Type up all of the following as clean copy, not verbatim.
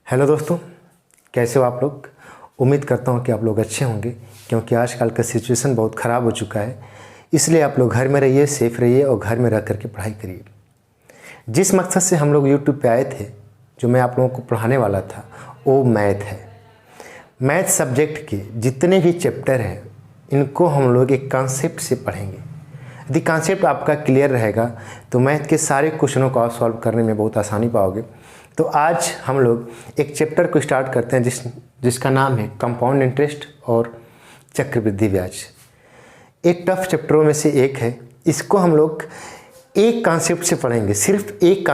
Hello दोस्तों, कैसे हो आप लोग। उम्मीद करता हूँ कि आप लोग अच्छे होंगे, क्योंकि आजकल का सिचुएशन बहुत ख़राब हो चुका है। इसलिए आप लोग घर में रहिए, सेफ रहिए और घर में रह करके पढ़ाई करिए। जिस मकसद से हम लोग यूट्यूब पे आए थे, जो मैं आप लोगों को पढ़ाने वाला था, वो मैथ है। मैथ सब्जेक्ट के जितने भी चैप्टर हैं, इनको हम लोग एक कॉन्सेप्ट से पढ़ेंगे। यदि कॉन्सेप्ट आपका क्लियर रहेगा तो मैथ के सारे क्वेश्चनों को आप सॉल्व करने में बहुत आसानी पाओगे। तो आज हम लोग एक चैप्टर को स्टार्ट करते हैं जिसका नाम है कंपाउंड इंटरेस्ट और चक्रवृद्धि ब्याज। एक टफ चैप्टरों में से एक है। इसको हम लोग एक कॉन्सेप्ट से पढ़ेंगे, सिर्फ एक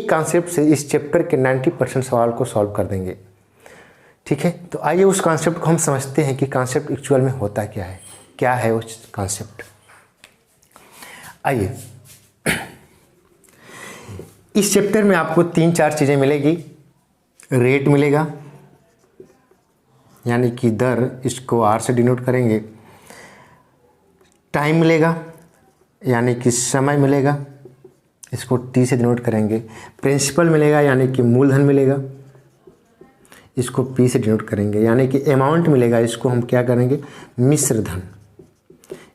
कॉन्सेप्ट से इस चैप्टर के 90% सवाल को सॉल्व कर देंगे। ठीक है, तो आइए उस कॉन्सेप्ट को हम समझते हैं कि कॉन्सेप्ट एक्चुअल में होता क्या है वो कॉन्सेप्ट। आइए, इस चैप्टर में आपको 3-4 चीज़ें मिलेगी। रेट मिलेगा, यानी कि दर, इसको आर से डिनोट करेंगे। टाइम मिलेगा, यानी कि समय मिलेगा, इसको टी से डिनोट करेंगे। प्रिंसिपल मिलेगा, यानी कि मूलधन मिलेगा, इसको पी से डिनोट करेंगे। यानी कि अमाउंट मिलेगा, इसको हम क्या करेंगे, मिश्र धन,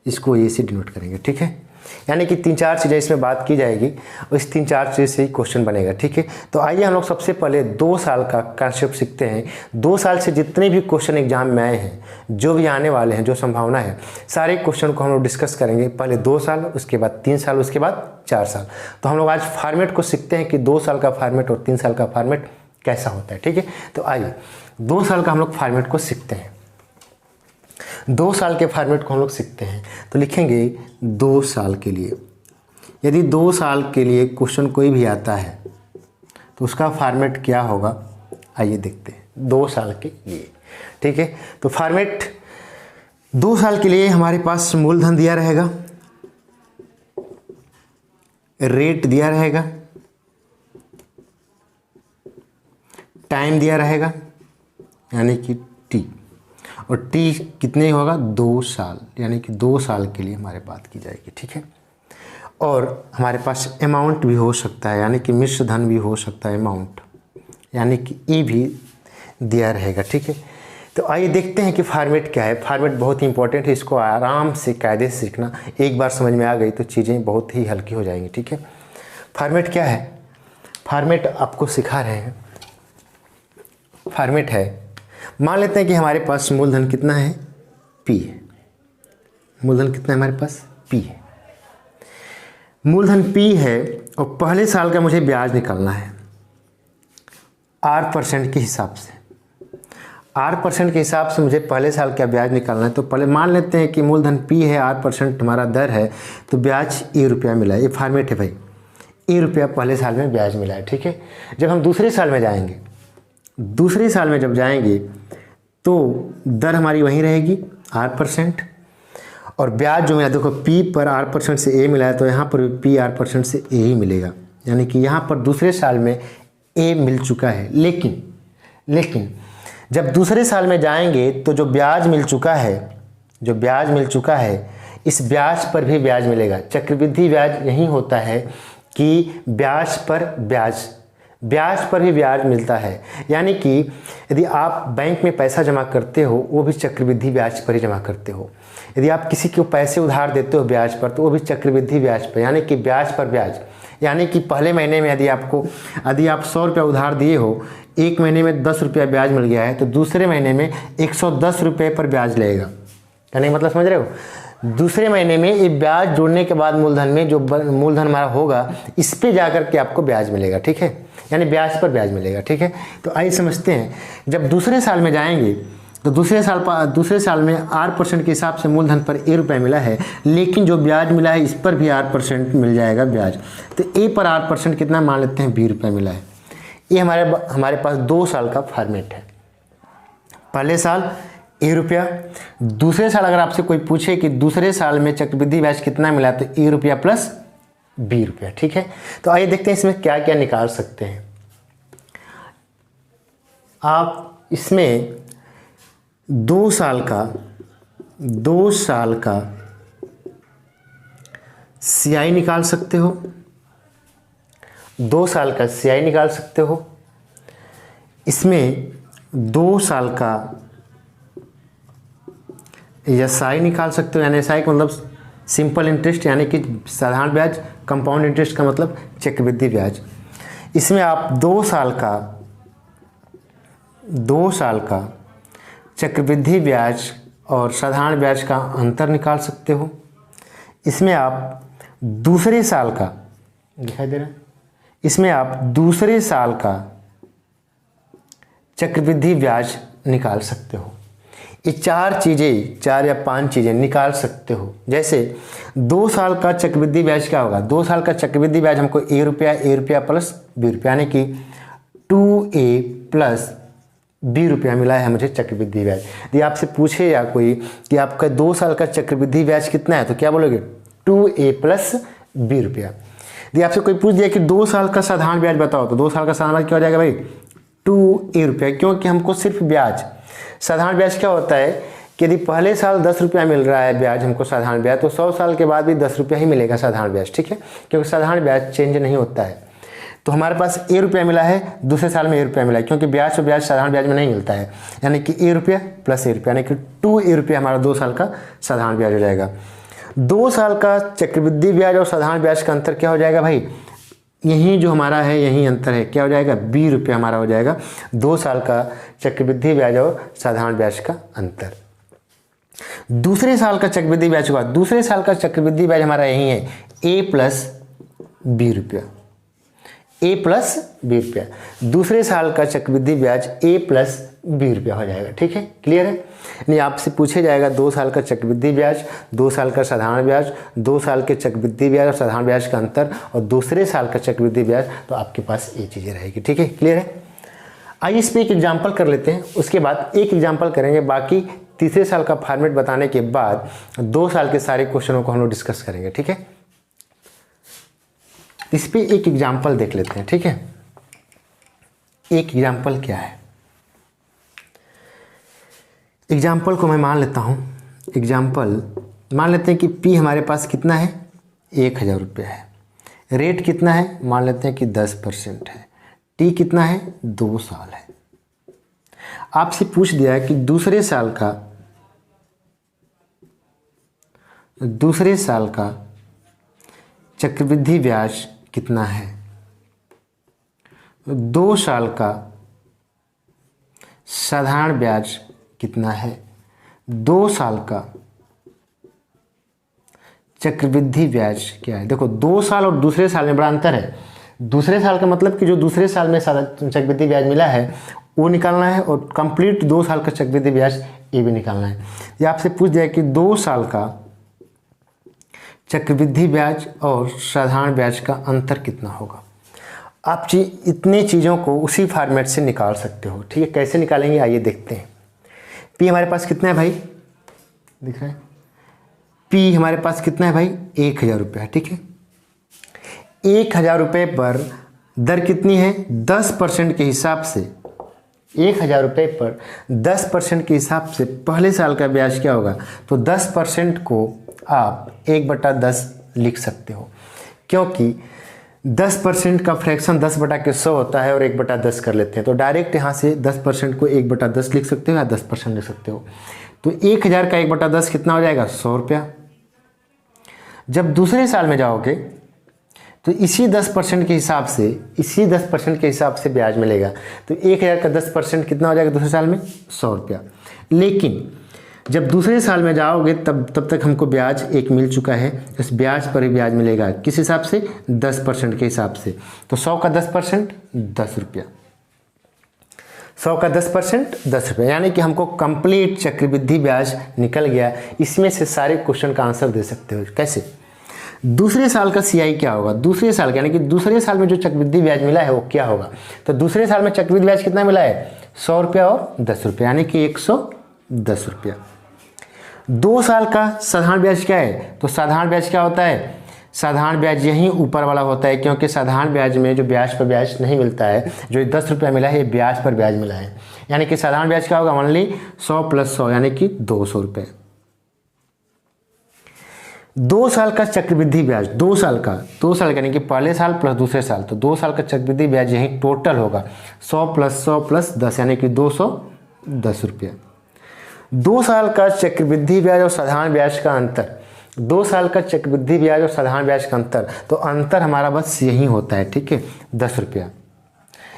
इसको ए से डिनोट करेंगे। ठीक है, यानी कि 3-4 चीज़ें इसमें बात की जाएगी और इस 3-4 चीज़ से ही क्वेश्चन बनेगा। ठीक है, तो आइए हम लोग सबसे पहले 2 साल का कॉन्सेप्ट सीखते हैं। 2 साल से जितने भी क्वेश्चन एग्जाम में आए हैं, जो भी आने वाले हैं, जो संभावना है, सारे क्वेश्चन को हम लोग डिस्कस करेंगे। पहले 2 साल, उसके बाद 3 साल, उसके बाद 4 साल। तो हम लोग आज फॉर्मेट को सीखते हैं कि 2 साल का फॉर्मेट और 3 साल का फॉर्मेट कैसा होता है। ठीक है, तो आइए 2 साल का हम लोग फॉर्मेट को सीखते हैं। 2 साल के फॉर्मेट को हम लोग सीखते हैं तो लिखेंगे 2 साल के लिए। यदि 2 साल के लिए क्वेश्चन कोई भी आता है तो उसका फॉर्मेट क्या होगा, आइए देखते हैं। 2 साल के लिए, ठीक है, तो फॉर्मेट 2 साल के लिए हमारे पास मूलधन दिया रहेगा, रेट दिया रहेगा, टाइम दिया रहेगा, यानी कि टी, और टी कितने होगा, 2 साल, यानी कि 2 साल के लिए हमारे बात की जाएगी। ठीक है, और हमारे पास अमाउंट भी हो सकता है, यानी कि मिश्र धन भी हो सकता है, अमाउंट, यानी कि ई भी दिया रहेगा। ठीक है, तो आइए देखते हैं कि फॉर्मेट क्या है। फॉर्मेट बहुत ही इंपॉर्टेंट है, इसको आराम से कायदे से सीखना। एक बार समझ में आ गई तो चीज़ें बहुत ही हल्की हो जाएंगी। ठीक है, फॉर्मेट क्या है, फॉर्मेट आपको सिखा रहे हैं। फॉर्मेट है, मान लेते हैं कि हमारे पास मूलधन कितना है, पी है। मूलधन कितना है हमारे पास, पी है। मूलधन पी है और पहले साल का मुझे ब्याज निकालना है R% के हिसाब से। R% के हिसाब से मुझे पहले साल का ब्याज निकालना है। तो पहले मान लेते हैं कि मूलधन पी है, R% हमारा दर है, तो ब्याज ₹1 मिला है। ये फॉर्मेट है भाई, ₹1 पहले साल में ब्याज मिला है। ठीक है, जब हम दूसरे साल में जाएंगे, दूसरे साल में जब जाएंगे तो दर हमारी वहीं रहेगी R%, और ब्याज जो मिला, देखो P पर R% से A मिला है, तो यहाँ पर भी P R% से A ही मिलेगा। यानी कि यहाँ पर दूसरे साल में A मिल चुका है। लेकिन जब दूसरे साल में जाएंगे तो जो ब्याज मिल चुका है, इस ब्याज पर भी ब्याज मिलेगा। चक्रवृद्धि ब्याज यही होता है कि ब्याज पर भी ब्याज मिलता है। यानी कि यदि आप बैंक में पैसा जमा करते हो, वो भी चक्रवृद्धि ब्याज पर ही जमा करते हो। यदि आप किसी को पैसे उधार देते हो ब्याज पर, तो वो भी चक्रवृद्धि ब्याज पर, यानी कि ब्याज पर ब्याज। यानी कि पहले महीने में यदि आप ₹100 उधार दिए हो, एक महीने में ₹10 ब्याज मिल गया है, तो दूसरे महीने में ₹110 पर ब्याज लगेगा। यानी मतलब समझ रहे हो, दूसरे महीने में ये ब्याज जोड़ने के बाद मूलधन में जो मूलधन हमारा होगा, इस पे जाकर के आपको ब्याज मिलेगा। ठीक है, यानी ब्याज पर ब्याज मिलेगा। ठीक है, तो आइए समझते हैं। जब दूसरे साल में जाएंगे तो दूसरे साल में R% के हिसाब से मूलधन पर ₹1 मिला है, लेकिन जो ब्याज मिला है इस पर भी R% मिल जाएगा ब्याज। तो A पर R% कितना मान लेते हैं, ₹20 मिला है। ये हमारे पास 2 साल का फॉर्मेट है। पहले साल ₹1, दूसरे साल अगर आपसे कोई पूछे कि दूसरे साल में चक्रवृद्धि ब्याज कितना मिला, तो ₹1 प्लस ₹20। ठीक है, तो आइए देखते हैं इसमें क्या क्या निकाल सकते हैं आप। इसमें 2 साल का CI निकाल सकते हो, 2 साल का CI निकाल सकते हो, इसमें 2 साल का एसआई निकाल सकते हो, यानी एसआई का मतलब सिंपल इंटरेस्ट यानी कि साधारण ब्याज, कंपाउंड इंटरेस्ट का मतलब चक्रवृद्धि ब्याज। इसमें आप 2 साल का चक्रवृद्धि ब्याज और साधारण ब्याज का अंतर निकाल सकते हो। इसमें आप दूसरे साल का, दिखाई दे रहा है, इसमें आप दूसरे साल का चक्रवृद्धि ब्याज निकाल सकते हो। ये 4 या 5 चीज़ें निकाल सकते हो। जैसे 2 साल का चक्रवृद्धि ब्याज क्या होगा, 2 साल का चक्रवृद्धि ब्याज हमको ए रुपया प्लस बी रुपया यानी कि 2a प्लस बी रुपया मिला है मुझे चक्रवृद्धि ब्याज। यदि आपसे पूछे या कोई कि आपका 2 साल का चक्रवृद्धि ब्याज कितना है तो क्या बोलोगे, 2a प्लस बी रुपया। यदि आपसे कोई पूछ दिया कि 2 साल का साधारण ब्याज बताओ तो 2 साल का साधारण ब्याज क्या हो जाएगा भाई, 2a रुपया, क्योंकि हमको सिर्फ ब्याज, साधारण ब्याज क्या होता है कि यदि पहले साल 10 रुपया मिल रहा है ब्याज हमको साधारण ब्याज, तो 100 साल के बाद भी 10 रुपया ही मिलेगा साधारण ब्याज, ठीक है, क्योंकि साधारण ब्याज चेंज नहीं होता है। तो हमारे पास ए रुपया मिला है, दूसरे साल में ए रुपया मिला है, क्योंकि ब्याज और ब्याज साधारण ब्याज में नहीं मिलता है, यानी कि ए रुपया प्लस ए रुपया यानी कि 2a रुपया हमारा 2 साल का साधारण ब्याज हो जाएगा। 2 साल का चक्रवृद्धि ब्याज और साधारण ब्याज का अंतर क्या हो जाएगा भाई, यही जो हमारा है यही अंतर है, क्या हो जाएगा, बी रुपया हमारा हो जाएगा 2 साल का चक्रवृद्धि ब्याज और साधारण ब्याज का अंतर। दूसरे साल का चक्रवृद्धि ब्याज हुआ, दूसरे साल का चक्रवृद्धि ब्याज हमारा यही है ए प्लस बी रुपया, ए प्लस बी रुपया, दूसरे साल का चक्रवृद्धि ब्याज ए प्लस बी रुपया हो जाएगा, ठीक है, क्लियर है। यानी आपसे पूछे जाएगा 2 साल का चक्रवृद्धि ब्याज, 2 साल का साधारण ब्याज, 2 साल के चक्रवृद्धि ब्याज और साधारण ब्याज का अंतर और दूसरे साल का चक्रवृद्धि ब्याज, तो आपके पास ये चीज़ें रहेगी, ठीक है, क्लियर है। आइए इस पर एक एग्जाम्पल कर लेते हैं, उसके बाद एक एग्जाम्पल करेंगे, बाकी तीसरे साल का फॉर्मेट बताने के बाद 2 साल के सारे क्वेश्चनों को हम लोग डिस्कस करेंगे, ठीक है। इस पर एक एग्जाम्पल देख लेते हैं, ठीक है। एक एग्जाम्पल क्या है, एग्जाम्पल को मैं मान लेता हूँ, एग्जाम्पल मान लेते हैं कि P हमारे पास कितना है, 1000 रुपया है, रेट कितना है, मान लेते हैं कि 10% है, T कितना है, 2 साल है। आपसे पूछ दिया है कि दूसरे साल का चक्रवृद्धि ब्याज कितना है, 2 साल का साधारण ब्याज कितना है, 2 साल का चक्रवृद्धि ब्याज क्या है। देखो 2 साल और दूसरे साल में बड़ा अंतर है। दूसरे साल का मतलब कि जो दूसरे साल में चक्रवृद्धि ब्याज मिला है वो निकालना है, और कंप्लीट 2 साल का चक्रवृद्धि ब्याज ये भी निकालना है। ये आपसे पूछ दिया कि 2 साल का चक्रवृद्धि ब्याज और साधारण ब्याज का अंतर कितना होगा। आप इतने चीज़ों को उसी फॉर्मेट से निकाल सकते हो, ठीक है। कैसे निकालेंगे आइए देखते हैं। P हमारे पास कितना है भाई, दिख रहा है, P हमारे पास कितना है भाई, 1000 रुपया, ठीक है। 1000 रुपये पर दर कितनी है, 10% के हिसाब से, 1000 रुपये पर 10% के हिसाब से पहले साल का ब्याज क्या होगा, तो 10% को आप 1/10 लिख सकते हो, क्योंकि 10% का फ्रैक्शन 10/100 होता है और 1/10 कर लेते हैं, तो डायरेक्ट यहाँ से 10% को 1/10 लिख सकते हो या 10% लिख सकते हो। तो 1000 का 1/10 कितना हो जाएगा, 100 रुपया। जब दूसरे साल में जाओगे तो इसी 10% के हिसाब से ब्याज मिलेगा, तो 1000 का 10% कितना हो जाएगा दूसरे साल में, 100 रुपया। लेकिन जब दूसरे साल में जाओगे तब तक हमको ब्याज एक मिल चुका है, इस ब्याज पर ही ब्याज मिलेगा, किस हिसाब से, 10% के हिसाब से। तो 100 का 10% 10 रुपया, 100 का 10% 10 रुपया, यानी कि हमको कंप्लीट चक्रवृद्धि ब्याज निकल गया। इसमें से सारे क्वेश्चन का आंसर दे सकते हो। कैसे, दूसरे साल का CI क्या होगा, दूसरे साल का यानी कि दूसरे साल में जो चक्रवृद्धि ब्याज मिला है वो क्या होगा। तो दूसरे साल में चक्रवृद्धि ब्याज कितना मिला है, 100 रुपया और 10 रुपया, यानी कि 110 रुपया। 2 साल का साधारण ब्याज क्या है, तो साधारण ब्याज क्या होता है, साधारण ब्याज यही ऊपर वाला होता है, क्योंकि साधारण ब्याज में जो ब्याज पर ब्याज नहीं मिलता है, जो 10 रुपया मिला है ये ब्याज पर ब्याज मिला है, यानी कि साधारण ब्याज क्या होगा, ओनली 100 + 100 यानी कि 200 रुपये। 2 साल का चक्रवृद्धि ब्याज, 2 साल यानी कि पहले साल प्लस दूसरे साल, तो 2 साल का चक्रवृद्धि ब्याज यही टोटल होगा 100 + 100 + 10 यानी कि 210 रुपया। 2 साल का चक्रवृद्धि ब्याज और साधारण ब्याज का अंतर, 2 साल का चक्रवृद्धि ब्याज और साधारण ब्याज का अंतर, तो अंतर हमारा बस यही होता है, ठीक है, 10 रुपया।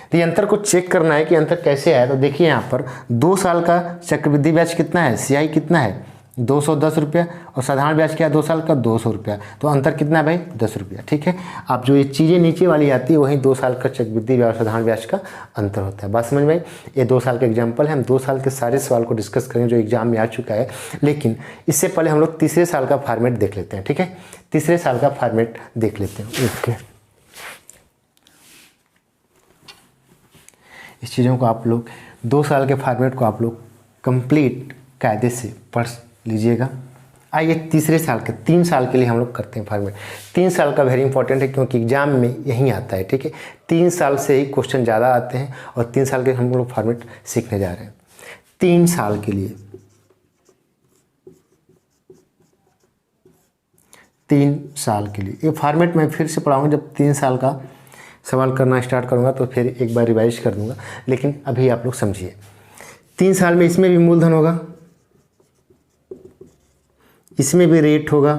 तो ये अंतर को चेक करना है कि अंतर कैसे आया। तो देखिए यहाँ पर 2 साल का चक्रवृद्धि ब्याज कितना है, CI कितना है 210 रुपया, और साधारण ब्याज क्या है 2 साल का 200 रुपया, तो अंतर कितना है भाई 10 रुपया, ठीक है। आप जो ये चीज़ें नीचे वाली आती है वही 2 साल का चक्रवृद्धि ब्याज और साधारण ब्याज का अंतर होता है। बात समझ में आई। ये 2 साल का एग्जाम्पल है, हम 2 साल के सारे सवाल को डिस्कस करेंगे जो एग्जाम में आ चुका है, लेकिन इससे पहले हम लोग तीसरे साल का फॉर्मेट देख लेते हैं, ठीक है। तीसरे साल का फॉर्मेट देख लेते हैं। ओके, इस चीज़ों को आप लोग 2 साल के फॉर्मेट को आप लोग कंप्लीट कायदे से पढ़ लीजिएगा। आइए तीसरे साल के, 3 साल के लिए हम लोग करते हैं फॉर्मेट। 3 साल का वेरी इंपॉर्टेंट है क्योंकि एग्जाम में यही आता है, ठीक है। 3 साल से ही क्वेश्चन ज़्यादा आते हैं और 3 साल के हम लोग फॉर्मेट सीखने जा रहे हैं। 3 साल के लिए, 3 साल के लिए ये फॉर्मेट मैं फिर से पढ़ाऊँगा। जब 3 साल का सवाल करना स्टार्ट करूँगा तो फिर एक बार रिवाइज कर दूँगा, लेकिन अभी आप लोग समझिए। 3 साल में इसमें भी मूलधन होगा, इसमें भी रेट होगा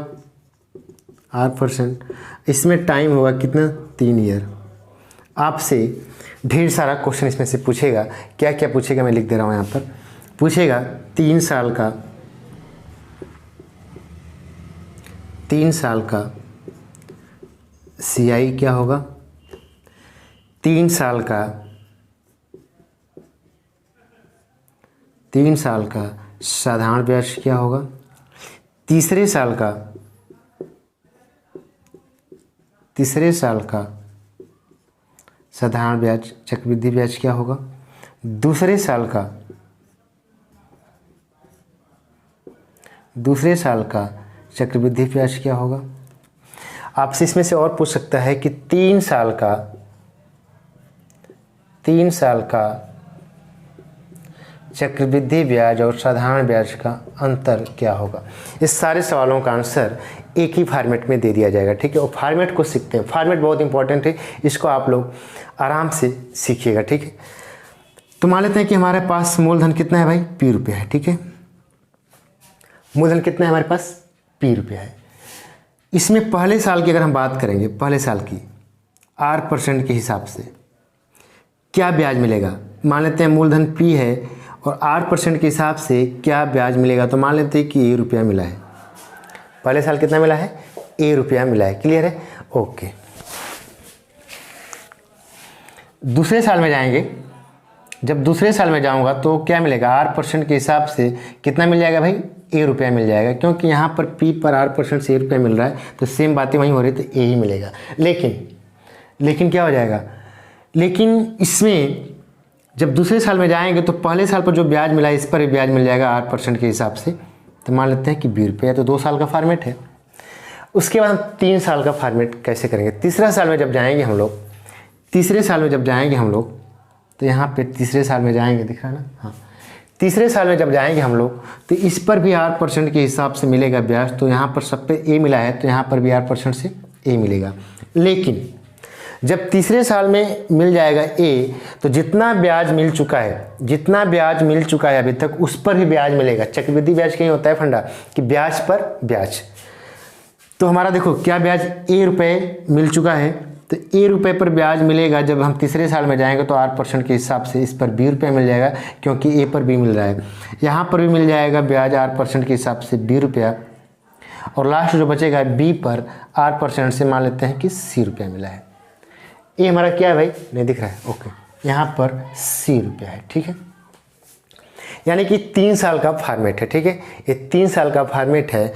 8%, इसमें टाइम होगा कितना 3 ईयर। आपसे ढेर सारा क्वेश्चन इसमें से पूछेगा। क्या क्या पूछेगा मैं लिख दे रहा हूँ यहाँ पर। पूछेगा 3 साल का CI क्या होगा, 3 साल का साधारण ब्याज क्या होगा, तीसरे साल का साधारण ब्याज चक्रवृद्धि ब्याज क्या होगा, दूसरे साल का चक्रवृद्धि ब्याज क्या होगा। आपसे इसमें से और पूछ सकता है कि 3 साल का चक्रवृद्धि ब्याज और साधारण ब्याज का अंतर क्या होगा। इस सारे सवालों का आंसर एक ही फॉर्मेट में दे दिया जाएगा, ठीक है। और फॉर्मेट को सीखते हैं, फॉर्मेट बहुत इंपॉर्टेंट है, इसको आप लोग आराम से सीखिएगा, ठीक है। तो मान लेते हैं कि हमारे पास मूलधन कितना है भाई P रुपया है, ठीक है। मूलधन कितना है हमारे पास P रुपया है। इसमें पहले साल की अगर हम बात करेंगे, पहले साल की 8% के हिसाब से क्या ब्याज मिलेगा। मान लेते हैं मूलधन P है और 8% के हिसाब से क्या ब्याज मिलेगा, तो मान लेते हैं कि A रुपया मिला है। पहले साल कितना मिला है A रुपया मिला है, क्लियर है, ओके। दूसरे साल में जाएंगे, जब दूसरे साल में जाऊंगा तो क्या मिलेगा 8% के हिसाब से कितना मिल जाएगा भाई A रुपया मिल जाएगा, क्योंकि यहाँ पर P पर 8% से A रुपया मिल रहा है तो सेम बातें वहीं हो रही, तो A ही मिलेगा। लेकिन क्या हो जाएगा, लेकिन इसमें जब दूसरे साल में जाएंगे तो पहले साल पर जो ब्याज मिला है इस पर भी ब्याज मिल जाएगा 8% के हिसाब से, तो मान लेते हैं कि B रुपया, तो 2 साल का फॉर्मेट है। उसके बाद हम 3 साल का फॉर्मेट कैसे करेंगे। तीसरे साल में जब जाएंगे हम लोग, तो यहाँ पे तीसरे साल में जाएंगे, दिख रहा है ना, हाँ। तीसरे साल में जब जाएंगे हम लोग तो इस पर भी 8% के हिसाब से मिलेगा ब्याज, तो यहाँ पर सब पे A मिला है तो यहाँ पर भी 8% से A मिलेगा। लेकिन जब तीसरे साल में मिल जाएगा A, तो जितना ब्याज मिल चुका है अभी तक उस पर भी ब्याज मिलेगा। चक्रवृद्धि ब्याज कहीं होता है फंडा कि ब्याज पर ब्याज, तो हमारा देखो क्या ब्याज A रुपये मिल चुका है, तो A रुपये पर ब्याज मिलेगा। जब हम तीसरे साल में जाएंगे तो 8% के हिसाब से इस पर B रुपये मिल जाएगा, क्योंकि A पर B मिल रहा है। यहाँ पर भी मिल जाएगा ब्याज 8% के हिसाब से B रुपया, और लास्ट जो बचेगा B पर 8% से मान लेते हैं कि C रुपया मिला है। ये हमारा क्या है भाई, नहीं दिख रहा है, ओके। यहाँ पर C रुपया है, ठीक है। यानी कि 3 साल का फॉर्मेट है, ठीक है। ये 3 साल का फॉर्मेट है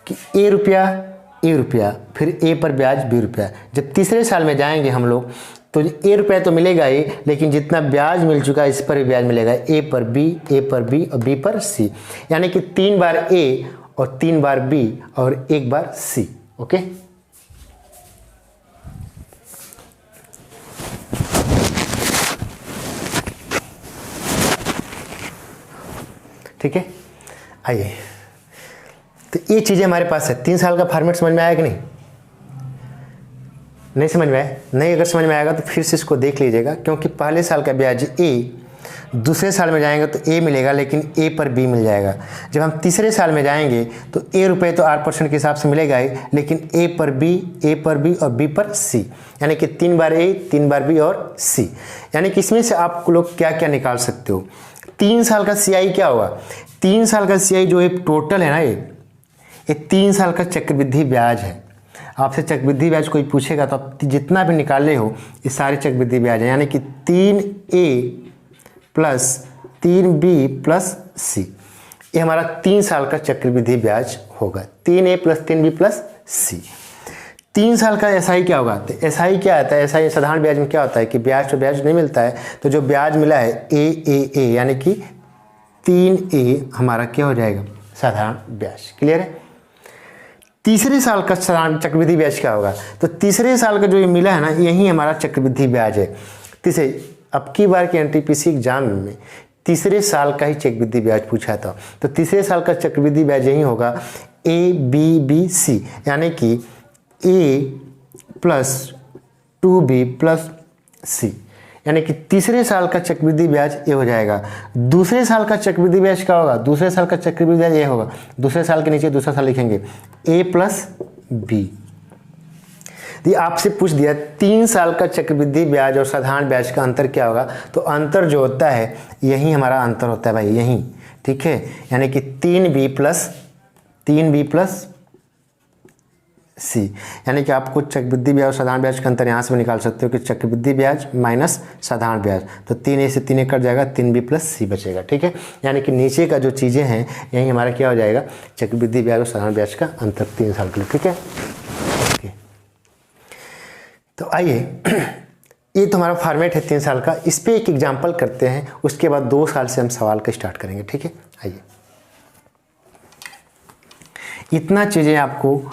कि A रुपया फिर A पर ब्याज B रुपया। जब तीसरे साल में जाएंगे हम लोग तो A रुपया तो मिलेगा ही, लेकिन जितना ब्याज मिल चुका है इस पर भी ब्याज मिलेगा, A पर B और B पर C। यानी कि 3 बार A और 3 बार B और 1 बार C, ओके। ठीक है, आइए तो ये चीज़ें हमारे पास है। 3 साल का फॉर्मेट समझ में आया कि नहीं? नहीं समझ में आया? नहीं, अगर समझ में आएगा तो फिर से इसको देख लीजिएगा, क्योंकि पहले साल का ब्याज ए, दूसरे साल में जाएंगे तो ए मिलेगा, लेकिन ए पर बी मिल जाएगा। जब हम तीसरे साल में जाएंगे तो ए रुपये तो 8% के हिसाब से मिलेगा ही, लेकिन ए पर बी और बी पर सी, यानी कि 3 बार ए, 3 बार बी और सी। यानी कि इसमें से आप लोग क्या क्या निकाल सकते हो। 3 साल का सीआई क्या होगा? 3 साल का सीआई जो है टोटल है ना, ये 3 साल का चक्रवृद्धि ब्याज है। आपसे चक्रवृद्धि ब्याज कोई पूछेगा तो आप जितना भी निकाले हो ये सारे चक्रवृद्धि ब्याज है, यानी कि 3A प्लस 3B प्लस सी, ये हमारा 3 साल का चक्रवृद्धि ब्याज होगा। 3A प्लस 3B प्लस सी। 3 साल का एसआई क्या होगा? तो एसआई क्या आता है? एसआई साधारण ब्याज में क्या होता है कि ब्याज तो ब्याज नहीं मिलता है, तो जो ब्याज मिला है ए यानी कि 3A हमारा क्या हो जाएगा? साधारण ब्याज। क्लियर है? तीसरे साल का साधारण चक्रवृद्धि ब्याज क्या होगा? तो तीसरे साल का जो ये मिला है ना, यही हमारा चक्रवृद्धि ब्याज है। तीसरे, अब की बार के एनटीपीसी एग्जाम में तीसरे साल का ही चक्रवृद्धि ब्याज पूछा था, तो तीसरे साल का चक्रवृद्धि ब्याज यही होगा ABBC, यानी कि A plus 2B plus C, यानी कि तीसरे साल का चक्रवृद्धि ब्याज ये हो जाएगा। दूसरे साल का चक्रवृद्धि ब्याज क्या होगा? दूसरे साल का चक्रवृद्धि ब्याज ये होगा। दूसरे साल के नीचे दूसरा साल लिखेंगे A प्लस B। ये आपसे पूछ दिया 3 साल का चक्रवृद्धि ब्याज और साधारण ब्याज का अंतर क्या होगा, तो अंतर जो होता है यही हमारा अंतर होता है भाई, यही। ठीक है, यानी कि 3B प्लस सी, यानी कि आपको चक्रवृद्धि ब्याज और साधारण ब्याज का अंतर यहाँ से भी निकाल सकते हो कि चक्रवृद्धि ब्याज माइनस साधारण ब्याज, तो 3A से 3A कट जाएगा, 3B प्लस सी बचेगा। ठीक है, यानी कि नीचे का जो चीज़ें हैं यही हमारा क्या हो जाएगा? चक्रवृद्धि ब्याज और साधारण ब्याज का अंतर 3 साल के लिए। ठीक है, ओके। तो आइए, ये तो हमारा फॉर्मेट है 3 साल का। इस पर एक एग्जाम्पल करते हैं, उसके बाद 2 साल से हम सवाल का स्टार्ट करेंगे। ठीक है, आइए। इतना चीज़ें आपको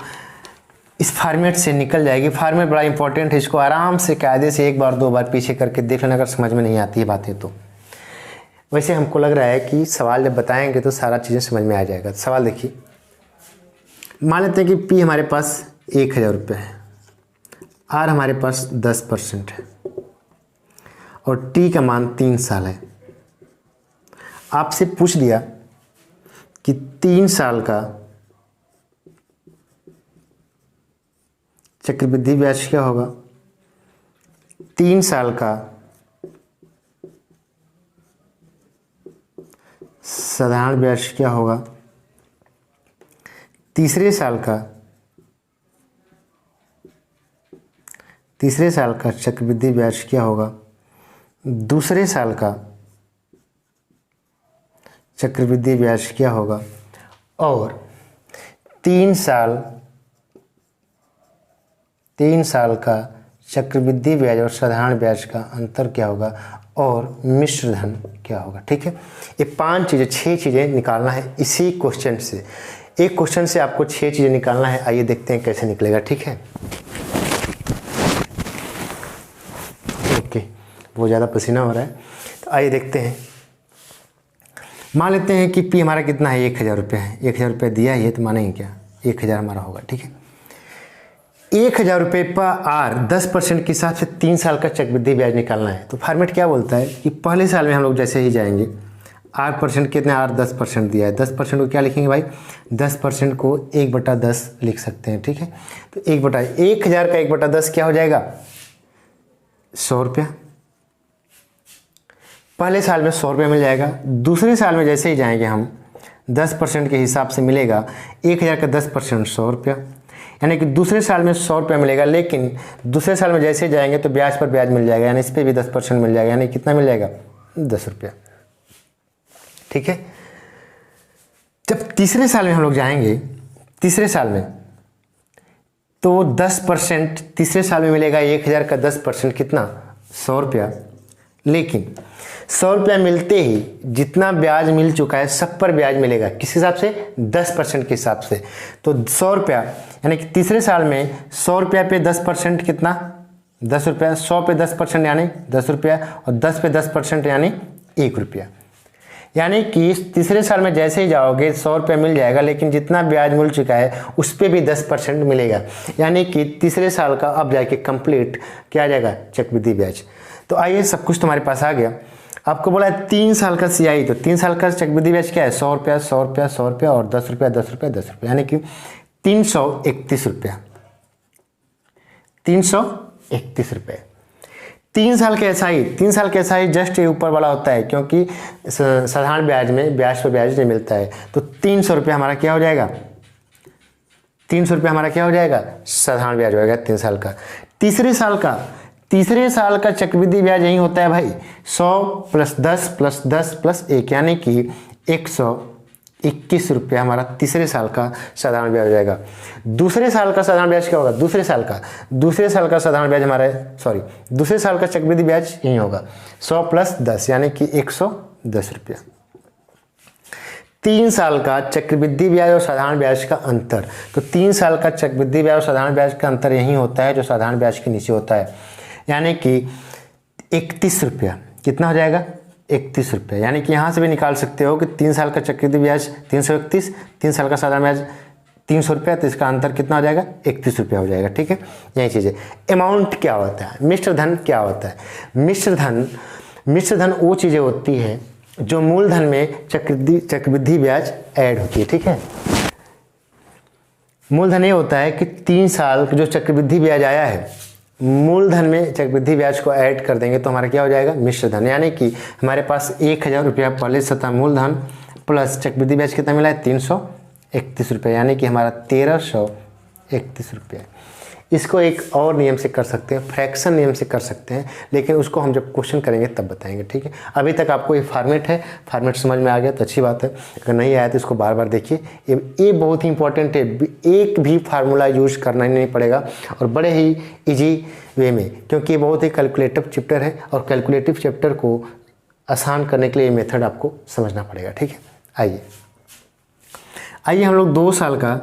इस फॉर्मेट से निकल जाएगी। फॉर्मेट बड़ा इंपॉर्टेंट है, इसको आराम से कायदे से 1 बार 2 बार पीछे करके देख लेना, अगर समझ में नहीं आती है बातें तो। वैसे हमको लग रहा है कि सवाल जब बताएंगे तो सारा चीज़ें समझ में आ जाएगा। सवाल देखिए, मान लेते हैं कि पी हमारे पास 1000 रुपये है, आर हमारे पास 10% है और टी का मान 3 साल है। आपसे पूछ दिया कि 3 साल का चक्रवृद्धि ब्याज क्या होगा, 3 साल का साधारण ब्याज क्या होगा, तीसरे साल का चक्रवृद्धि ब्याज क्या होगा, दूसरे साल का चक्रवृद्धि ब्याज क्या होगा, और 3 साल का चक्रवृद्धि ब्याज और साधारण ब्याज का अंतर क्या होगा, और मिश्र धन क्या होगा। ठीक है, ये 5 चीज़ें 6 चीज़ें निकालना है इसी क्वेश्चन से। एक क्वेश्चन से आपको 6 चीज़ें निकालना है। आइए देखते हैं कैसे निकलेगा। ठीक है, ओके, बहुत ज़्यादा पसीना हो रहा है, तो आइए देखते हैं। मान लेते हैं कि पी हमारा कितना है, 1000 रुपये है। 1000 रुपये दिया है, तो मानेंगे क्या, 1000 हमारा होगा। ठीक है, 1000 रुपये पर आर 10% के हिसाब से 3 साल का चक्रवृद्धि ब्याज निकालना है। तो फॉर्मेट क्या बोलता है कि पहले साल में हम लोग जैसे ही जाएंगे, आर परसेंट कितना, आर 10% दिया है, 10% को क्या लिखेंगे भाई, 10% को 1/10 लिख सकते हैं। ठीक है, तो 1000 का 1/10 क्या हो जाएगा, 100 रुपया। पहले साल में 100 रुपया मिल जाएगा। दूसरे साल में जैसे ही जाएंगे हम 10% के हिसाब से मिलेगा, 1000 का 10% 100 रुपया, यानी कि दूसरे साल में 100 रुपया मिलेगा। लेकिन दूसरे साल में जैसे ही जाएंगे तो ब्याज पर ब्याज मिल जाएगा, यानी इस पर भी 10% मिल जाएगा, यानी कितना मिल जाएगा, 10 रुपया। ठीक है, जब तीसरे साल में हम लोग जाएंगे, तीसरे साल में तो 10% तीसरे साल में मिलेगा, 1000 का 10% कितना, 100 रुपया। लेकिन 100 रुपया मिलते ही जितना ब्याज मिल चुका है सब पर ब्याज मिलेगा, किस हिसाब से, 10% के हिसाब से। तो 100 रुपया, यानी कि तीसरे साल में 100 रुपया पे 10% कितना, 10 रुपया। 100 पे 10% यानी 10 रुपया, और 10 पे 10% यानी 1 रुपया। यानी कि तीसरे साल में जैसे ही जाओगे 100 रुपये मिल जाएगा, लेकिन जितना ब्याज मिल चुका है उस पर भी 10% मिलेगा। यानी कि तीसरे साल का अब जाके कंप्लीट क्या आ जाएगा, चक्रवृद्धि ब्याज। तो आइए, सब कुछ तुम्हारे पास आ गया। आपको बोला है 3 साल का CI, तो 3 साल का चक्रवृद्धि ब्याज क्या है, 100 रुपया 100 रुपया 100 रुपया और 10 रुपया 10 रुपया 10 रुपया, यानी कि 331 रुपया, 331 रुपये। 3 साल के SI, 3 साल के SI जस्ट ये ऊपर वाला होता है, क्योंकि साधारण ब्याज में ब्याज पर ब्याज नहीं मिलता है। तो 300 रुपया हमारा क्या हो जाएगा, 300 रुपया हमारा क्या हो जाएगा, साधारण ब्याज हो जाएगा 3 साल का। तीसरे साल का चक्रवृद्धि ब्याज यही होता है भाई, 100 + 10 + 10 + 1, यानी कि 121 रुपया हमारा तीसरे साल का साधारण ब्याज हो जाएगा। दूसरे साल का साधारण ब्याज क्या होगा, दूसरे साल का साधारण ब्याज हमारा, दूसरे साल का चक्रवृद्धि ब्याज यही होगा 100 + 10, यानी कि 110 रुपया। 3 साल का चक्रवृद्धि ब्याज और साधारण ब्याज का अंतर, तो 3 साल का चक्रवृद्धि ब्याज और साधारण ब्याज का अंतर यही होता है जो साधारण ब्याज के नीचे होता है, यानी कि 31 रुपया। कितना हो जाएगा, 31 रुपये। यानी कि यहाँ से भी निकाल सकते हो कि 3 साल का चक्रवृद्धि ब्याज 331, 3 साल का साधारण ब्याज 300 रुपया, तो इसका अंतर कितना हो जाएगा, 31 रुपया हो जाएगा। ठीक है, यही चीज़ें। अमाउंट क्या होता है, मिश्र धन क्या होता है, मिश्र धन वो चीज़ें होती है जो मूलधन में चक्रवृद्धि ब्याज ऐड होती है। ठीक है, मूलधन ये होता है कि 3 साल जो चक्रवृद्धि ब्याज आया है, मूलधन में चक्रवृद्धि ब्याज को ऐड कर देंगे तो हमारा क्या हो जाएगा, मिश्र धन। यानी कि हमारे पास 1000 रुपया पहले से था मूलधन, प्लस चक्रवृद्धि ब्याज कितना मिला है, 331 रुपये, यानी कि हमारा 1331 रुपये। इसको एक और नियम से कर सकते हैं, फ्रैक्शन नियम से कर सकते हैं, लेकिन उसको हम जब क्वेश्चन करेंगे तब बताएंगे। ठीक है, अभी तक आपको ये फॉर्मेट है, फॉर्मेट समझ में आ गया तो अच्छी बात है, अगर नहीं आया तो इसको बार बार देखिए। ये बहुत ही इंपॉर्टेंट है, एक भी फार्मूला यूज करना ही नहीं पड़ेगा और बड़े ही ईजी वे में, क्योंकि ये बहुत ही कैलकुलेटिव चैप्टर है और कैलकुलेटिव चैप्टर को आसान करने के लिए ये मेथड आपको समझना पड़ेगा। ठीक है, आइए हम लोग 2 साल का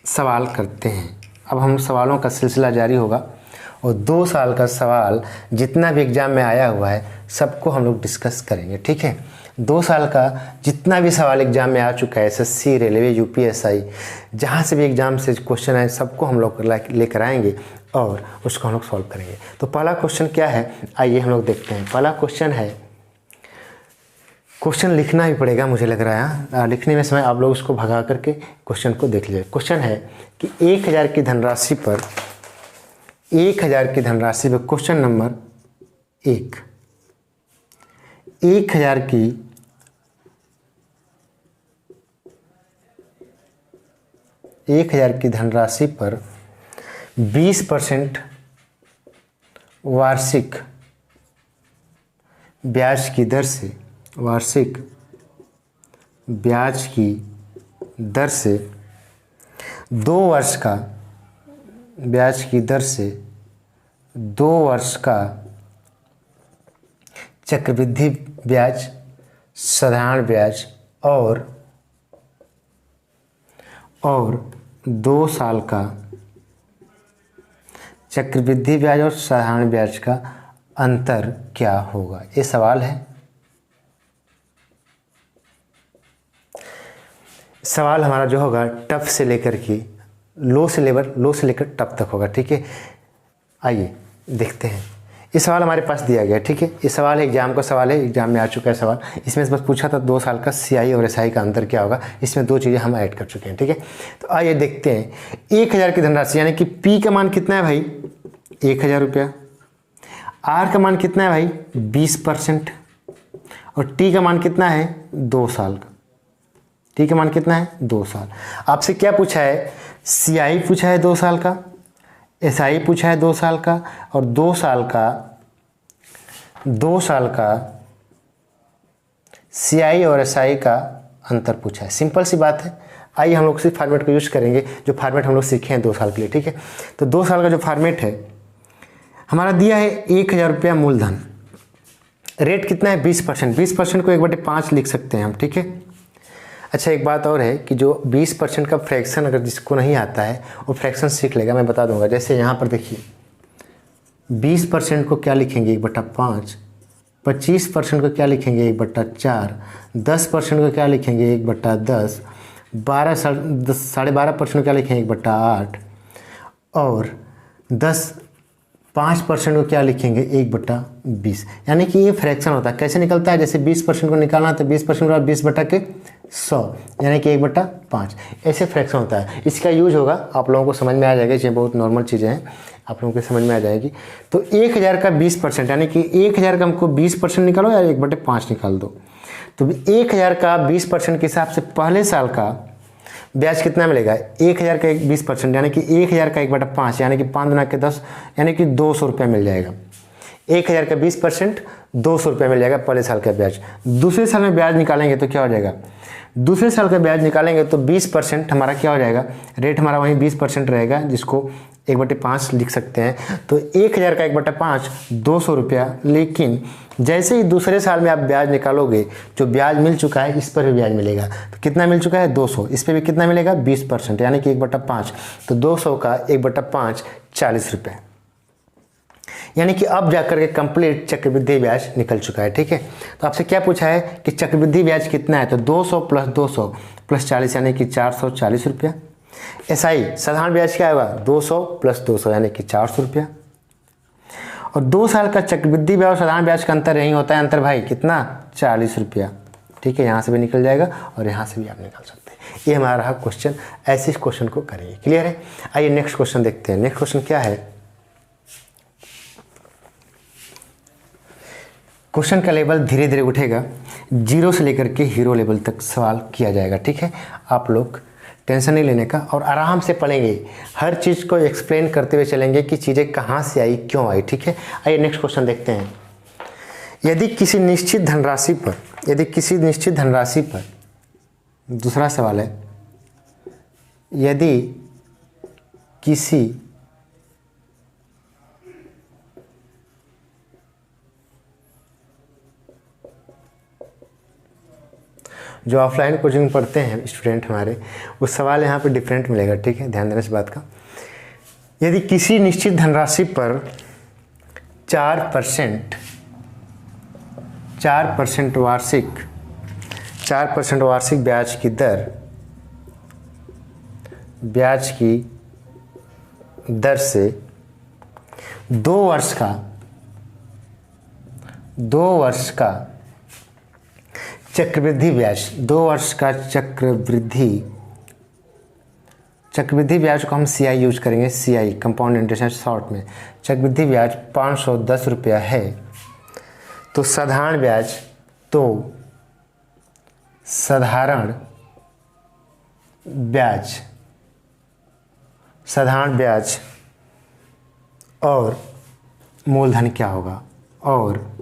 सवाल करते हैं। अब हम सवालों का सिलसिला जारी होगा और 2 साल का सवाल जितना भी एग्ज़ाम में आया हुआ है सबको हम लोग डिस्कस करेंगे। ठीक है, 2 साल का जितना भी सवाल एग्ज़ाम में आ चुका है, SSC, रेलवे, UPSI, जहाँ से भी एग्ज़ाम से क्वेश्चन आए सबको हम लोग लेकर आएंगे और उसको हम लोग सॉल्व करेंगे। तो पहला क्वेश्चन क्या है, आइए हम लोग देखते हैं। पहला क्वेश्चन है, क्वेश्चन लिखना ही पड़ेगा मुझे लग रहा है, लिखने में समय आप लोग उसको भगा करके क्वेश्चन को देख लीजिए। क्वेश्चन है कि 1000 की धनराशि पर, 1000 की धनराशि पर, क्वेश्चन नंबर 1, 1000 की धनराशि पर 20% वार्षिक ब्याज की दर से, वार्षिक ब्याज की दर से 2 वर्ष का, ब्याज की दर से 2 वर्ष का चक्रवृद्धि ब्याज, साधारण ब्याज और 2 साल का चक्रवृद्धि ब्याज और साधारण ब्याज का अंतर क्या होगा, ये सवाल है। सवाल हमारा जो होगा टफ से लेकर के लो से लेकर टफ तक होगा। ठीक है, आइए देखते हैं। ये सवाल हमारे पास दिया गया है। ठीक है, ये सवाल एग्जाम का सवाल है, एग्जाम में आ चुका है सवाल। इसमें से बस पूछा था 2 साल का CI और SI का अंतर क्या होगा, इसमें 2 चीज़ें हम ऐड कर चुके हैं। ठीक है, तो आइए देखते हैं। 1000 की धनराशि, यानी कि P का मान कितना है भाई, 1000 रुपया। R का मान कितना है भाई, 20%। और T का मान कितना है, 2 साल का। T का मान कितना है, 2 साल। आपसे क्या पूछा है, CI पूछा है 2 साल का, SI पूछा है 2 साल का, और 2 साल का CI और SI का अंतर पूछा है। सिंपल सी बात है। आइए हम लोग उसी फॉर्मेट को यूज करेंगे जो फॉर्मेट हम लोग सीखे हैं 2 साल के लिए। ठीक है, तो 2 साल का जो फॉर्मेट है हमारा दिया है 1000 रुपया मूलधन, रेट कितना है, 20%। 20% को 1/5 लिख सकते हैं हम। ठीक है, अच्छा एक बात और है कि जो 20% का फ्रैक्शन अगर जिसको नहीं आता है वो फ्रैक्शन सीख लेगा, मैं बता दूंगा। जैसे यहाँ पर देखिए 20% को क्या लिखेंगे, 1/5 25% को क्या लिखेंगे 1/4, 10% को क्या लिखेंगे 1/10, 12.5% को क्या लिखेंगे 1/8 और 5% को क्या लिखेंगे 1/20। यानी कि ये फ्रैक्शन होता है। कैसे निकलता है? जैसे 20% को निकालना है तो 20% और 20/100 यानी कि 1/5 ऐसे फ्रैक्शन होता है। इसका यूज होगा, आप लोगों को समझ में आ जाएगा। ये बहुत नॉर्मल चीज़ें हैं, आप लोगों को समझ में आ जाएगी। तो 1000 का 20% यानी कि 1000 का हमको 20% निकालो या 1/5 निकाल दो। तो 1000 का 20% के हिसाब से पहले साल का ब्याज कितना मिलेगा? 1000 का 20% यानी कि 1000 का 1/5 यानी कि 5 गुना के 10 यानी कि 200 रुपये मिल जाएगा। 1000 का 20% 200 रुपये मिल जाएगा पहले साल का ब्याज। दूसरे साल में ब्याज निकालेंगे तो क्या हो जाएगा? दूसरे साल का ब्याज निकालेंगे तो 20% हमारा क्या हो जाएगा? रेट हमारा वहीं 20% रहेगा, जिसको 1/5 लिख सकते हैं। तो 1000 का 1/5 200 रुपया। लेकिन जैसे ही दूसरे साल में आप ब्याज निकालोगे, जो ब्याज मिल चुका है इस पर भी ब्याज मिलेगा। तो कितना मिल चुका है? 200। इस पर भी कितना मिलेगा? 20% यानी कि 1/5। तो 200 का 1/5 40 रुपये। यानी कि अब जाकर के कंप्लीट चक्रवृद्धि ब्याज निकल चुका है। ठीक है, तो आपसे क्या पूछा है कि चक्रवृद्धि ब्याज कितना है? तो 200 + 200 + 40 यानी कि 440 रुपया। एसआई साधारण ब्याज क्या होगा? 200 + 200 यानी कि 400 रुपया। और 2 साल का चक्रवृद्धि ब्याज और साधारण ब्याज का अंतर यही होता है। अंतर भाई कितना? 40 रुपया। ठीक है, यहाँ से भी निकल जाएगा और यहाँ से भी आप निकाल सकते हैं। ये हमारा रहा क्वेश्चन। ऐसे क्वेश्चन को करेंगे। क्लियर है? आइए नेक्स्ट क्वेश्चन देखते हैं। नेक्स्ट क्वेश्चन क्या है? क्वेश्चन का लेवल धीरे धीरे उठेगा, 0 से लेकर के हीरो लेवल तक सवाल किया जाएगा। ठीक है, आप लोग टेंशन नहीं लेने का और आराम से पढ़ेंगे। हर चीज़ को एक्सप्लेन करते हुए चलेंगे कि चीज़ें कहाँ से आई, क्यों आई। ठीक है, आइए नेक्स्ट क्वेश्चन देखते हैं। यदि किसी निश्चित धनराशि पर दूसरा सवाल है, यदि किसी जो ऑफलाइन कोचिंग पढ़ते हैं स्टूडेंट हमारे, वो सवाल यहाँ पे डिफरेंट मिलेगा। ठीक है, ध्यान देना इस बात का। यदि किसी निश्चित धनराशि पर 4% वार्षिक ब्याज की दर से 2 वर्ष का चक्रवृद्धि ब्याज, 2 वर्ष का चक्रवृद्धि ब्याज को हम CI यूज करेंगे। CI कंपाउंड इंटरेस्ट शॉर्ट में। चक्रवृद्धि ब्याज 510 रुपया है। तो साधारण ब्याज और मूलधन क्या होगा? और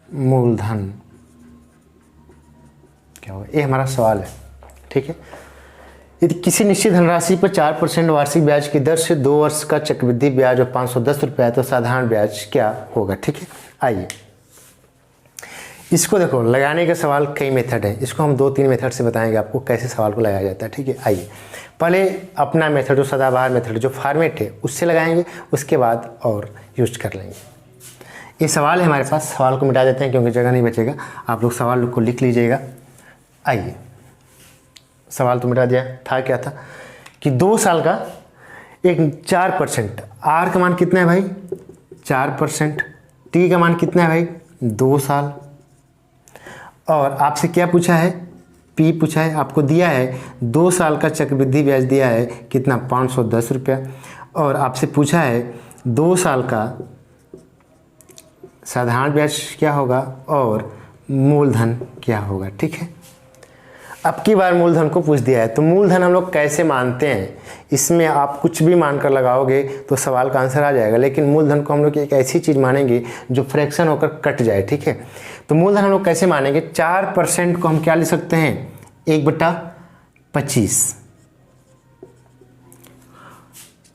मूलधन क्या होगा? ये हमारा सवाल है। ठीक है, यदि किसी निश्चित धनराशि पर 4% वार्षिक ब्याज की दर से 2 वर्ष का चक्रवृद्धि ब्याज और 510 रुपया है, तो साधारण ब्याज क्या होगा? ठीक है, आइए इसको देखो। लगाने का सवाल कई मेथड है, इसको हम 2-3 मेथड से बताएंगे आपको कैसे सवाल को लगाया जाता है। ठीक है, आइए पहले अपना मेथड, जो सदाबहार मेथड, जो फॉर्मेट है उससे लगाएंगे, उसके बाद और यूज कर लेंगे। ये सवाल है हमारे पास, सवाल को मिटा देते हैं क्योंकि जगह नहीं बचेगा। आप लोग सवाल को लिख लीजिएगा। आइए, सवाल तो मिटा दिया था। क्या था कि 2 साल का एक 4%, आर का मान कितना है भाई? 4%। टी का मान कितना है भाई? 2 साल। और आपसे क्या पूछा है? पी पूछा है, आपको दिया है 2 साल का चक्रवृद्धि ब्याज दिया है कितना? 510 रुपया। और आपसे पूछा है 2 साल का साधारण ब्याज क्या होगा और मूलधन क्या होगा। ठीक है, अब की बार मूलधन को पूछ दिया है, तो मूलधन हम लोग कैसे मानते हैं? इसमें आप कुछ भी मानकर लगाओगे तो सवाल का आंसर आ जाएगा, लेकिन मूलधन को हम लोग एक ऐसी चीज़ मानेंगे जो फ्रैक्शन होकर कट जाए। ठीक है, तो मूलधन हम लोग कैसे मानेंगे? 4% को हम क्या लिख सकते हैं? 1/25।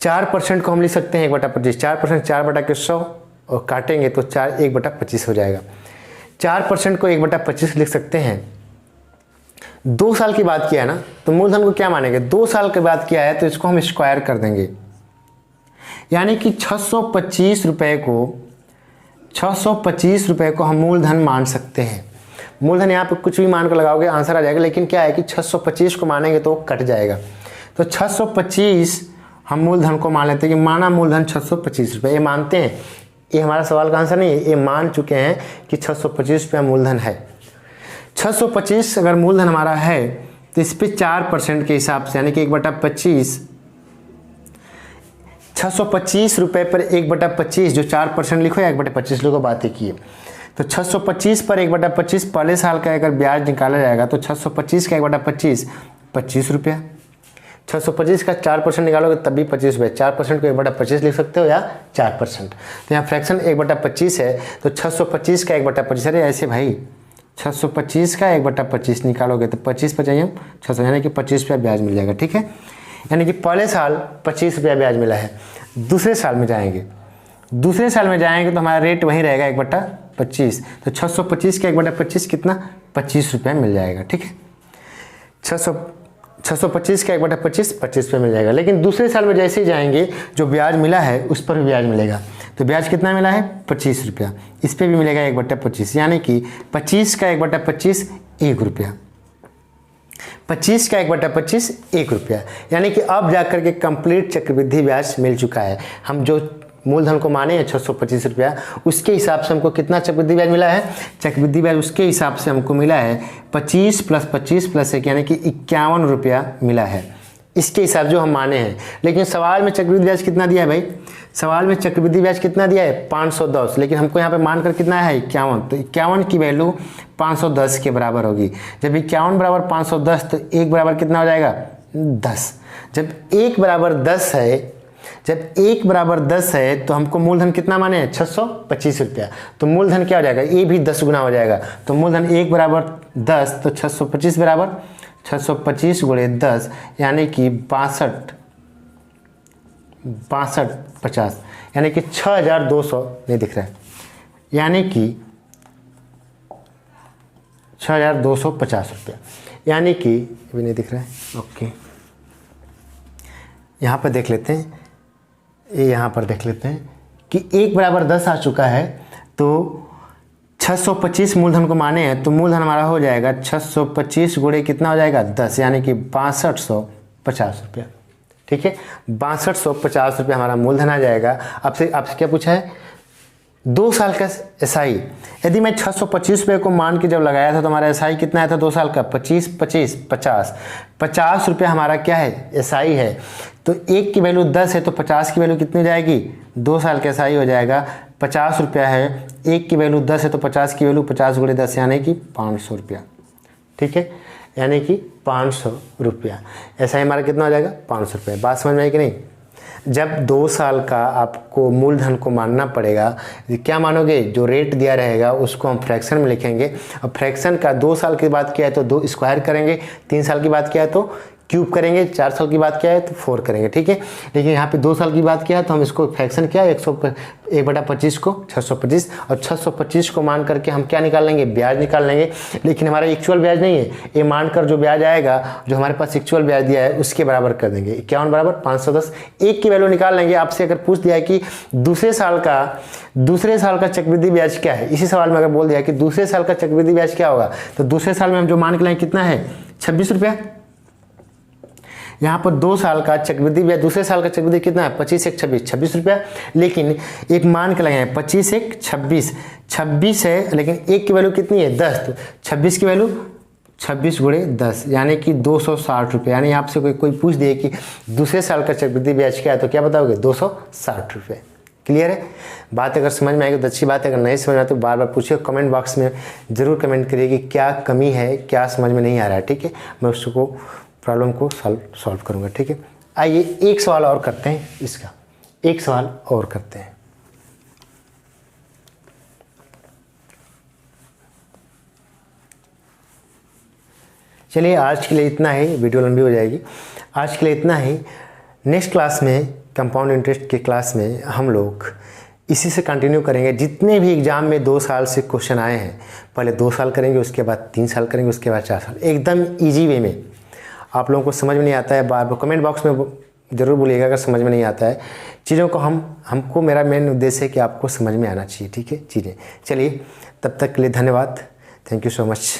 4% को हम लिख सकते हैं 1/25। 4% 4/100 और काटेंगे तो 1/25 हो जाएगा। 4% को 1/25 लिख सकते हैं। 2 साल की बात किया है ना, तो मूलधन को क्या मानेंगे? 2 साल की बात किया है तो इसको हम स्क्वायर कर देंगे, यानी कि 625 रुपये को 625 रुपये को हम मूलधन मान सकते हैं। मूलधन यहाँ पे कुछ भी मान कर लगाओगे आंसर आ जाएगा, लेकिन क्या है कि 625 को मानेंगे तो कट जाएगा। तो 625 हम मूलधन को मान लेते हैं कि माना मूलधन 625 रुपये, ये मानते हैं, ये हमारा सवाल का आंसर नहीं है, ये मान चुके हैं कि 625 रुपया मूलधन है। 625 अगर मूलधन हमारा है तो इस पर 4% के हिसाब से यानी कि 1/25, 625 रुपये पर 1/25 जो 4% लिखो या 1/25 लिखो, बातें किए। तो 625 पर 1/25 पहले साल का अगर ब्याज निकाला जाएगा तो 625 का 1/25 25 रुपया। 625 का 4% निकालोगे तब भी 25 रुपये। 4% को 1/25 लिख सकते हो या 4%। तो यहाँ फ्रैक्शन 1/25 है, तो 625 का 1/25, अरे ऐसे भाई 625 का 1/25 निकालोगे तो 25 बचाइए 600, यानी कि 25 रुपया ब्याज मिल जाएगा। ठीक है, यानी कि पहले साल 25 रुपया ब्याज मिला है। दूसरे साल में जाएंगे तो हमारा रेट वहीं रहेगा 1/25। तो 625 का 1/25 कितना 25 रुपया मिल जाएगा। ठीक है, 625 का 1/25 25 रुपये मिल जाएगा। लेकिन दूसरे साल में जैसे ही जाएंगे जो ब्याज मिला है उस पर भी ब्याज मिलेगा। तो ब्याज कितना मिला है 25 रुपया, इस पर भी मिलेगा 1/25, यानी कि 25 का 1/25 1 रुपया, 25 का 1/25 1 रुपया, यानी कि अब जाकर के कंप्लीट चक्रवृद्धि ब्याज मिल चुका है। हम जो मूलधन को माने हैं 625 रुपया, उसके हिसाब से हमको कितना चक्रवृद्धि ब्याज मिला है, चक्रवृद्धि ब्याज उसके हिसाब से हमको मिला है 25 + 25 + 1 यानी कि 51 रुपया मिला है, इसके हिसाब जो हम माने हैं। लेकिन सवाल में चक्रवृद्धि ब्याज कितना दिया है भाई, सवाल में चक्रवृद्धि ब्याज कितना दिया है 510, लेकिन हमको यहाँ पे मानकर कितना है 51, तो 51 की वैल्यू 510 के बराबर होगी। जब 51 = 510 तो 1 बराबर कितना हो जाएगा 10। जब 1 बराबर 10 है तो हमको मूलधन कितना माने हैं 625 रुपया, तो मूलधन क्या हो जाएगा, ये भी 10 गुना हो जाएगा। तो मूलधन 1 बराबर 10 तो 625 बराबर 625 × 10 यानी कि 62 50, यानी कि 6200 नहीं दिख रहा है, यानी कि 6250 रुपया, यानी कि अभी नहीं दिख रहा है। ओके, यहाँ पर देख लेते हैं, ये यहाँ पर देख लेते हैं कि 1 बराबर 10 आ चुका है। तो 625 मूलधन को माने हैं तो मूलधन हमारा हो जाएगा 625 × कितना हो जाएगा 10, यानी कि 6250 रुपया। ठीक है, 6250 रुपया हमारा मूलधन आ जाएगा। आपसे क्या पूछा है 2 साल का SI। यदि मैं 625 रुपये को मान के जब लगाया था तो हमारा SI कितना आया था 2 साल का 25 25 50 रुपया हमारा क्या है SI है। तो 1 की वैल्यू 10 है तो 50 की वैल्यू कितनी जाएगी 2 साल का SI हो जाएगा 50 रुपया है। 1 की वैल्यू 10 है तो 50 की वैल्यू 50 × 10 यानी कि 500 रुपया। ठीक है, यानी कि 500 रुपया SI हमारा कितना हो जाएगा 500 रुपया। बात समझ में आई कि नहीं। जब 2 साल का आपको मूलधन को मानना पड़ेगा, क्या मानोगे, जो रेट दिया रहेगा उसको हम फ्रैक्शन में लिखेंगे। और फ्रैक्शन का 2 साल की बात किया है तो 2 स्क्वायर करेंगे, 3 साल की बात किया है तो क्यूब करेंगे, 4 साल की बात किया है तो 4 करेंगे। ठीक है, लेकिन यहाँ पे 2 साल की बात किया है तो हम इसको फ्रैक्शन किया 1/25 को 625, और 625 को मान करके हम क्या निकाल लेंगे ब्याज निकाल लेंगे। लेकिन हमारा एक्चुअल ब्याज नहीं है, ये मानकर जो ब्याज आएगा जो हमारे पास एक्चुअल ब्याज दिया है उसके बराबर कर देंगे। 51 बराबर 510, 1 की वैल्यू निकाल लेंगे। आपसे अगर पूछ दिया है कि दूसरे साल का चक्रवृद्धि ब्याज क्या है, इसी सवाल में अगर बोल दिया कि दूसरे साल का चक्रवृद्धि ब्याज क्या होगा, तो दूसरे साल में हम जो मान के लाएंगे कितना है 26 रुपया। यहाँ पर 2 साल का चक्रवृद्धि ब्याज, दूसरे साल का चक्रवृद्धि कितना है 25 × 1 = 26 रुपया। लेकिन एक मान के लगे 25 × 1 = 26 है, लेकिन 1 की वैल्यू कितनी है 10, तो 26 की वैल्यू 26 × 10 यानी कि 260 रुपये। यानी आपसे कोई पूछ दिए कि दूसरे साल का चक्रवृद्धि ब्याज क्या है तो क्या बताओगे 260 रुपये। क्लियर है बात। अगर समझ में आएगी तो अच्छी बात है, अगर नहीं समझ में आए तो बार बार पूछिए, कमेंट बॉक्स में ज़रूर कमेंट करिए कि क्या कमी है, क्या समझ में नहीं आ रहा है। ठीक है, मैं उसको प्रॉब्लम को सॉल्व करूँगा। ठीक है, आइए एक सवाल और करते हैं, इसका एक सवाल और करते हैं। चलिए आज के लिए इतना ही, वीडियो लंबी हो जाएगी। आज के लिए इतना ही। नेक्स्ट क्लास में कंपाउंड इंटरेस्ट के क्लास में हम लोग इसी से कंटिन्यू करेंगे। जितने भी एग्ज़ाम में 2 साल से क्वेश्चन आए हैं, पहले 2 साल करेंगे, उसके बाद 3 साल करेंगे, उसके बाद 4 साल, एकदम ईजी वे में। आप लोगों को समझ में नहीं आता है बार बार कमेंट बॉक्स में ज़रूर बोलिएगा अगर समझ में नहीं आता है चीज़ों को। हमको मेरा मेन उद्देश्य है कि आपको समझ में आना चाहिए, ठीक है चीज़ें। चलिए, तब तक के लिए धन्यवाद। Thank you so much.